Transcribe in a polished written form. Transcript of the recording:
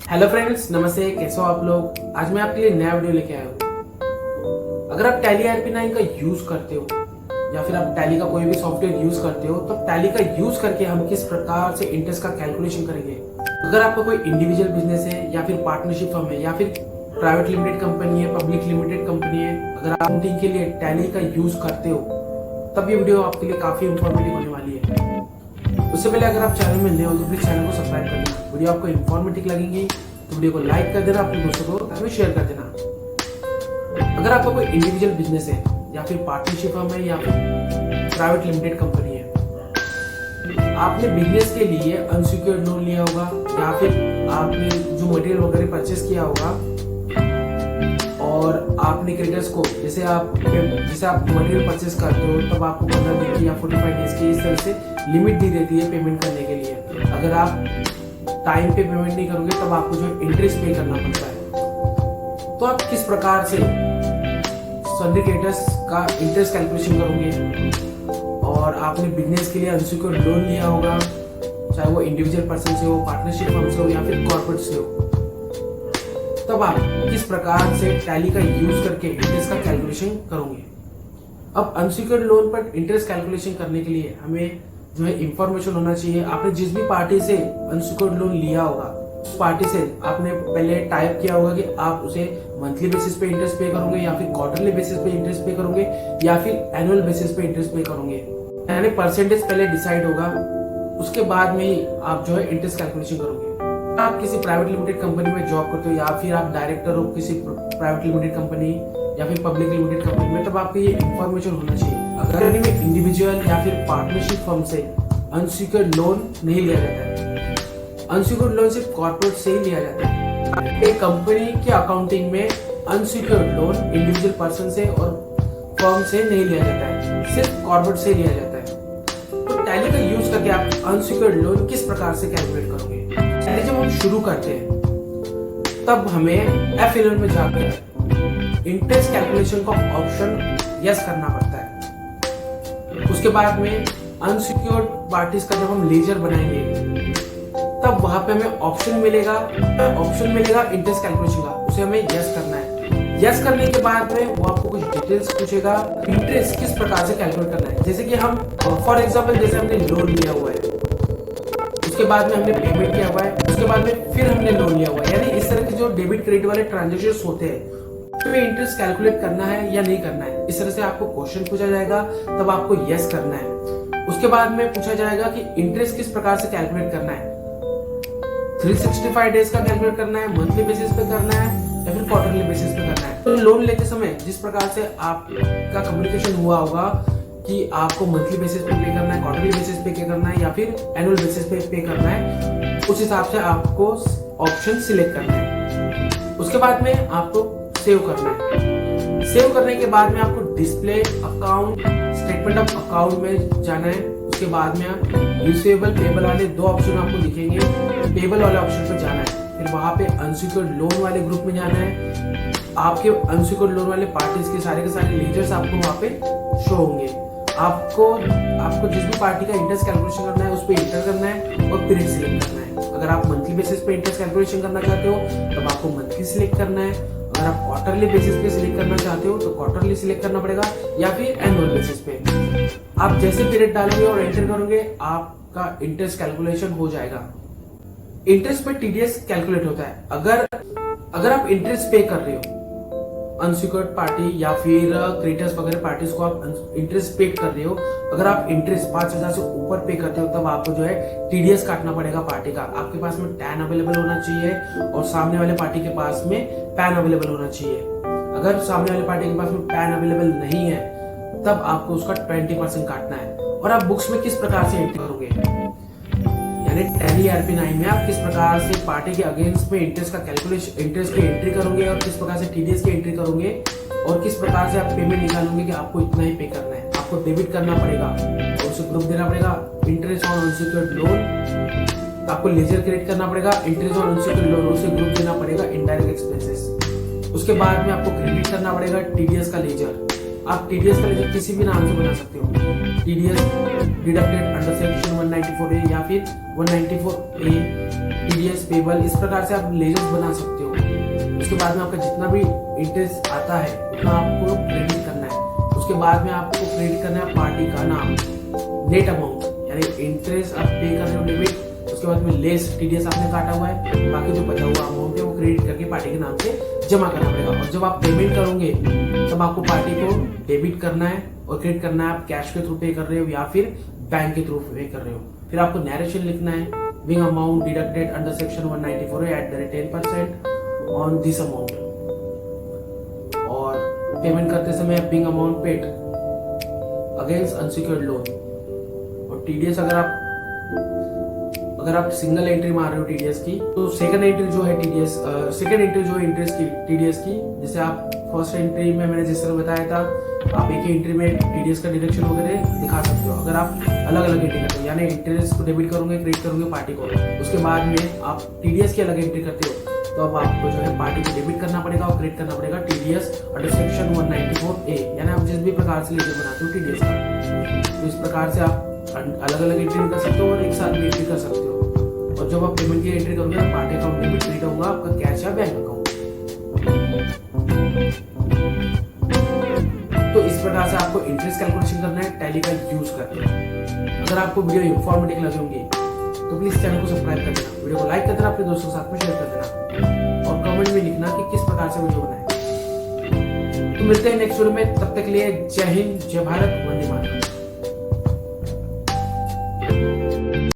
Hello friends, नमस्ते। कैसे हो आप लोग? आज मैं आपके लिए नया वीडियो लेके आया हूँ। अगर आप टैली RP9 का यूज करते हो या फिर आप टैली का कोई भी सॉफ्टवेयर यूज करते हो तो टैली का यूज करके हम किस प्रकार से इंटरेस्ट का कैलकुलेशन करेंगे। अगर आपका कोई इंडिविजुअल बिजनेस है या फिर पार्टनरशिप फर्म है या फिर प्राइवेट लिमिटेड कंपनी है, पब्लिक लिमिटेड कंपनी है, अगर आप अकाउंटिंग के लिए टैली का यूज करते हो तब ये वीडियो आपके लिए काफी इंफॉर्मेटिव होने वाली है। उससे पहले अगर आप चैनल में नए हो तो प्लीज चैनल को सब्सक्राइब कर देना। वीडियो आपको इंफॉर्मेटिव लगेंगी तो वीडियो को लाइक कर देना, अपने दोस्तों को शेयर कर देना। अगर आपका कोई इंडिविजुअल बिजनेस है या फिर पार्टनरशिप फर्म है या फिर प्राइवेट लिमिटेड कंपनी है, आपने बिजनेस के लिए अनसिक्योर्ड लोन लिया होगा या फिर आपने जो मटेरियल वगैरह परचेस किया होगा और आपने क्रेडिटर्स को जैसे आप मटेरियल परचेस करते हो तब आपको 15 दिन की या 45 डेज की इस तरह से लिमिट दी रहती है पेमेंट करने के लिए। अगर आप टाइम पे पेमेंट नहीं करोगे तब आपको जो इंटरेस्ट पे करना पड़ता है। तो आप किस प्रकार से सन्ड्री क्रेडिटर्स का इंटरेस्ट कैलकुलेशन करोगे और आपने बिजनेस के लिए अनसिक्योर्ड लोन लिया होगा, चाहे वो इंडिविजुअल पर्सन से हो, पार्टनरशिप फर्म से हो या फिर कॉर्पोरेट से हो, तब आप किस प्रकार से टैली का यूज करके इंटरेस्ट का कैलकुलेशन करोगे। अब अनसिक्योर्ड लोन पर इंटरेस्ट कैलकुलेशन करने के लिए हमें जो है इंफॉर्मेशन होना चाहिए। आपने जिस भी पार्टी से अनसिक्योर्ड लोन लिया होगा उस पार्टी से आपने पहले टाइप किया होगा कि आप उसे मंथली बेसिस पे इंटरेस्ट पे करोगे या फिर क्वार्टरली बेसिस पे इंटरेस्ट पे करोगे या फिर एनुअल बेसिस पे इंटरेस्ट पे करोगे। यानी परसेंटेज पहले डिसाइड होगा, उसके बाद में ही आप जो है इंटरेस्ट कैलकुलेशन करोगे। आप किसी प्राइवेट लिमिटेड कंपनी में जॉब करते हो या फिर आप डायरेक्टर हो किसी प्राइवेट लिमिटेड कंपनी या फिर पब्लिक लिमिटेड कंपनी में, तब आपको ये इंफॉर्मेशन होना चाहिए। अगर इंडिविजुअल या फिर पार्टनरशिप फर्म से अनसिक्योर्ड लोन नहीं लिया जाता है, अनसिक्योर्ड लोन सिर्फ कॉर्पोरेट से ही लिया जाता है। एक कंपनी के अकाउंटिंग में अनसिक्योर्ड लोन इंडिविजुअल पर्सन से और फर्म से नहीं लिया जाता है, सिर्फ कॉर्पोरेट से लिया जाता है। तो टैली का यूज करके आप अनसिक्योर्ड लोन किस प्रकार से कैलकुलेट करोगे। जब हम शुरू करते हैं तब हमें F11 में जाकर इंटरेस्ट कैलकुलेशन का ऑप्शन यस करना पड़ता है। उसके बाद में अनसिक्योर्ड पार्टीज का जब हम लेजर बनाएंगे तब वहां पे हमें ऑप्शन मिलेगा इंटरेस्ट कैलकुलेशन का, उसे हमें यस करना है। यस करने के बाद में वो आपको कुछ डिटेल्स पूछेगा, इंटरेस्ट किस प्रकार से कैलकुलेट करना है। जैसे कि हम फॉर एग्जांपल जैसे हमने लोन लिया हुआ है, उसके बाद में हमने पेमेंट किया हुआ है, उसके बाद में फिर हमने लोन लिया हुआ है, यानी इस तरह के जो डेबिट क्रेडिट वाले ट्रांजेक्शंस होते हैं उसमें इंटरेस्ट कैलकुलेट करना है या नहीं करना है। इस तरह से आपको क्वेश्चन पूछा जाएगा, तब आपको यस करना है। उसके बाद में पूछा जाएगा कि इंटरेस्ट किस प्रकार से कैलकुलेट करना है, 365 डेज का कैलकुलेट करना है, मंथली बेसिस पे करना है या फिर क्वार्टरली बेसिस पे करना है। तो लोन लेते समय जिस प्रकार से आपका कम्युनिकेशन हुआ होगा कि आपको मंथली बेसिस पे पे करना है, क्वार्टरली बेसिस पे करना है या फिर एनुअल बेसिस पे पे करना है, उस हिसाब से आपको ऑप्शन सिलेक्ट करना है। उसके बाद में आपको सेव करना है। सेव करने के बाद में आपको display account, statement of account में जाना है। उसके बाद में आप रिसीवेबल पेबल वाले दो ऑप्शन आपको दिखेंगे, पेबल वाले ऑप्शन पे जाना है। फिर वहां पे अनसिक्योर्ड लोन वाले ग्रुप में जाना है। आपके अनसिक्योर्ड लोन वाले पार्टीज के सारे लेजर्स आपको वहां पे शो होंगे। आपको जिस भी पार्टी का इंटरेस्ट कैलकुलेशन करना है उस पर इंटर करना है और पीरियड सिलेक्ट करना है। अगर आप मंथली बेसिस पे इंटरेस्ट कैलकुलेशन करना चाहते हो तब आपको मंथली सिलेक्ट करना है। अगर आप क्वार्टरली बेसिस पे सिलेक्ट करना चाहते हो तो क्वार्टरली सिलेक्ट करना पड़ेगा या फिर एनुअल बेसिस पे। आप जैसे पीरियड डालेंगे और एंटर करोगे आपका इंटरेस्ट कैलकुलेशन हो जाएगा। इंटरेस्ट पे टीडीएस कैलकुलेट होता है। अगर आप इंटरेस्ट पे कर रहे हो अनसिक्योर्ड पार्टी या फिर क्रेडिटर्स वगैरह पार्टीज को आप इंटरेस्ट पे कर रहे हो, अगर आप इंटरेस्ट 5,000 से ऊपर पे करते हो तब आपको जो है टीडीएस काटना पड़ेगा पार्टी का। आपके पास में टैन अवेलेबल होना चाहिए और सामने वाले पार्टी के पास में पैन अवेलेबल होना चाहिए। अगर सामने वाले पार्टी के पास में पैन अवेलेबल नहीं है तब आपको उसका 20% काटना है। और आप बुक्स में किस प्रकार से एंट्री करोगे, यानी टैली RP9 में आप किस प्रकार से पार्टी के अगेंस्ट में इंटरेस्ट का कैलकुलेशन, इंटरेस्ट की एंट्री करोगे और किस प्रकार से टीडीएस की एंट्री करोगे और किस प्रकार से आप पेमेंट निकालोगे कि आपको इतना ही पे करना है। आपको डेबिट करना पड़ेगा और उसे ग्रुप देना पड़ेगा इंटरेस्ट ऑन अनसिक्योर्ड लोन। आपको लेजर क्रिएट करना पड़ेगा, इंटरेस्ट ऑन अनसिक्योर्ड लोन उसे ग्रुप देना पड़ेगा इनडायरेक्ट एक्सपेंसेस। उसके बाद में आपको क्रेडिट करना पड़ेगा टीडीएस का लेजर। आप टीडीएस का लेजर किसी भी नाम से बना सकते हो, TDS deducted under section 194A या फिर 194A टीडीएस पेबल, इस प्रकार से आप लेजर्स बना सकते हो। उसके बाद में आपका जितना भी इंटरेस्ट आता है उतना आपको क्रेडिट करना है। उसके बाद में आपको क्रेडिट करना है पार्टी का नाम नेट अमाउंट, यानी इंटरेस्ट आप पे कर रहे हो डेबिट, उसके बाद में लेस टीडीएस आपने काटा हुआ है, बाकी जो बचा हुआ अमाउंट है वो क्रेडिट करके पार्टी के नाम से जमा करना पड़ेगा। और जब आप पेमेंट करोगे तब आपको पार्टी को डेबिट करना है और क्रेडिट करना है। आप कैश के थ्रू पे कर रहे हो या फिर बैंक के थ्रू पे कर रहे हो। फिर आपको नरेशन लिखना है, Bing amount deducted under section 194 at the rate 10% on this amount. और पेमेंट करते समय Bing amount paid against unsecured loan. और टीडीएस अगर आप सिंगल एंट्री मार रहे हो टीडीएस की, तो सेकंड एंट्री जो है टीडीएस, सेकंड एंट्री जो है इंटरेस्ट की टीडीएस की, जैसे आप फर्स्ट एंट्री में मैंने जिस तरह बताया था, आप एक ही एंट्री में टीडीएस का डिडक्शन वगैरह दिखा सकते हो। अगर आप अलग अलग एंट्री करते हो, यानी इंटरेस्ट को डेबिट करोगे, क्रेडिट करोगे पार्टी को, उसके बाद में आप टीडीएस की अलग एंट्री करते हो, तो अब आपको जो है पार्टी को डेबिट करना पड़ेगा और क्रेडिट करना पड़ेगा टीडीएस अंडर सेक्शन 194A, यानी आप जिस भी प्रकार से लेजर बनाते हो टीडीएस का। तो इस प्रकार से आप अलग अलग एंट्री कर सकते हो और एक साथ भी एंट्री कर सकते हो। और जब आप पेमेंट की एंट्री करोगे तो पार्टी अकाउंट डेबिट क्रेडिट होगा आपका कैश या बैंक अकाउंट। तो इस प्रकार से आपको इंटरेस्ट कैलकुलेशन करना है टैली का यूज करके। अगर आपको वीडियो इंफॉर्मेटिव लगे होंगे तो प्लीज चैनल को सब्सक्राइब कर देना, वीडियो को लाइक कर देना, अपने दोस्तों के साथ में शेयर कर देना और कमेंट में लिखना कि किस प्रकार से वीडियो बनाए। तो मिलते हैं नेक्स्ट वीडियो में, तब तक के लिए जय हिंद, जय भारत, वंदे मातरम।